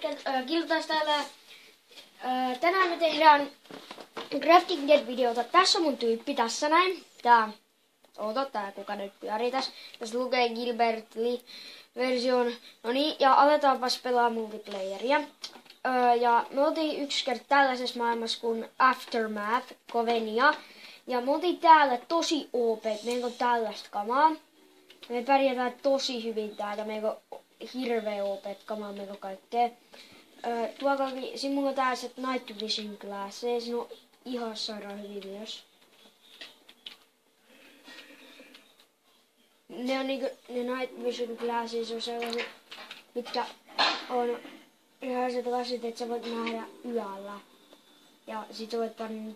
hetken. Kiltas täällä. Tänään me tehdään Crafting Dead-videota. Tässä on mun tyyppi, tässä näin. Tää kuka nyt pyörii tässä. Tässä lukee Gilbert Lee-version. No niin, ja aletaanpas pelaa multiplayeria. Ja me oltiin yksi kerta tällaisessa maailmassa kuin Aftermath, Covenia. Ja me oltiin täällä tosi OP, meillä on tällaista kamaa. Me pärjätään tosi hyvin täältä, meillä on hirveä OP kamaa, meillä on kaikkea. Siinä mulla on tällaiset Night Vision Glasses, no ihan sairaan hyvin myös. Ne on niinku, ne Night Vision Glasses on sellaiset, mitkä on sellaiset lasit, että sä voit nähdä yöllä. Ja sit sä voit panna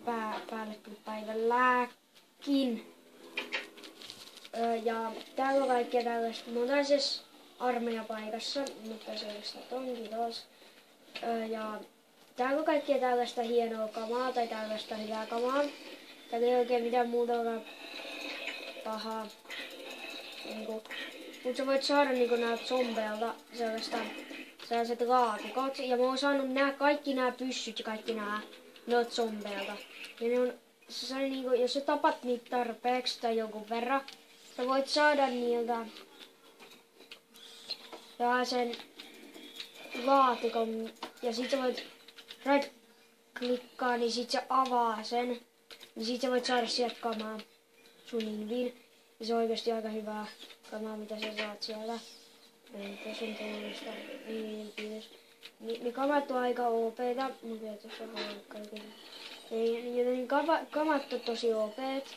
päälle kyllä päivälläkin. Ja täällä on kaikkea tällaista. Mä oon tällaisessa armeijapaikassa, mutta sellaista tonkin taas. Ja täällä on kaikkea tällaista hienoa kamaa tai tällaista hyvää kamaa. Täällä ei oikein mitään muuta pahaa. Mut sä voit saada näiltä zombeilta sellaiset laatikot. Ja mä oon saanut kaikki nää pyssyt ja kaikki noilta zombeilta. Ja ne on, jos sä tapat niitä tarpeeksi tai jonkun verran, sä voit saada niiltä sen laatikon ja sit sä voit right-klikkaa, niin sit se avaa sen. Niin sit sä voit saada sieltä kamaa sun inviin. Ja se on oikeesti aika hyvää kamaa, mitä sä saat sieltä. Tässä on tuollaista niin kamat on aika OP:ta, mutta tässä on kaiken. Joten kamat on tosi OP:t,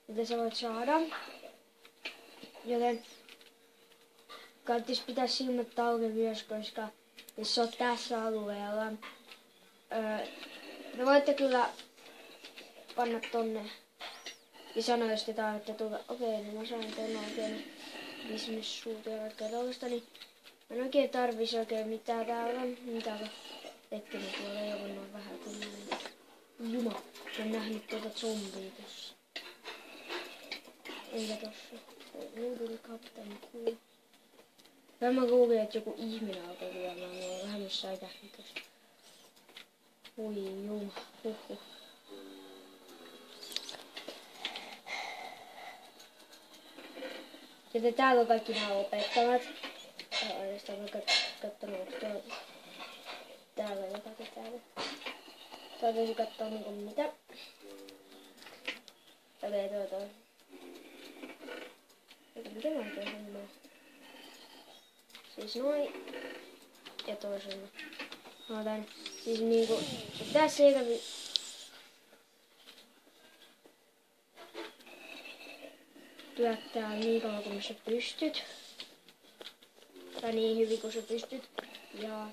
mitä sä voit saada. Joten kannattais pitää silmät auki myös, koska jos sä oot tässä alueella, te voitte kyllä panna tonne ja sanoa, jos te tarvitte tulla. Okei, niin mä sain tuonne oikein business-suutia kaikkea tollaista, niin mä en oikein tarvis oikein mitään täällä. Mitä ette nyt tuolla ei ole vähän kuin näin. Juma, mä oon nähnyt tuota zombia tossa. Eikä tossa. Niin tuli Captain Cool. Mä luulin, että joku ihminen alkoi lyömään. Mä oon vähän myös säikähnyt tosta. Ui juma, huhhuh. Joten täällä on kaikki nämä opettavat. Oikeastaan mä kattonut, onko tuolla täällä jotakin täällä. Täytyisi katsoa niinku mitä. Okei, toi. Eikä mitä mä oikein hommaa. Siis noin. Ja toisella. Mä otan siis niinku. Tässä ei kävi. Työttää niin kauan kuin sä pystyt. Tai niin hyvin kuin sä pystyt. Ja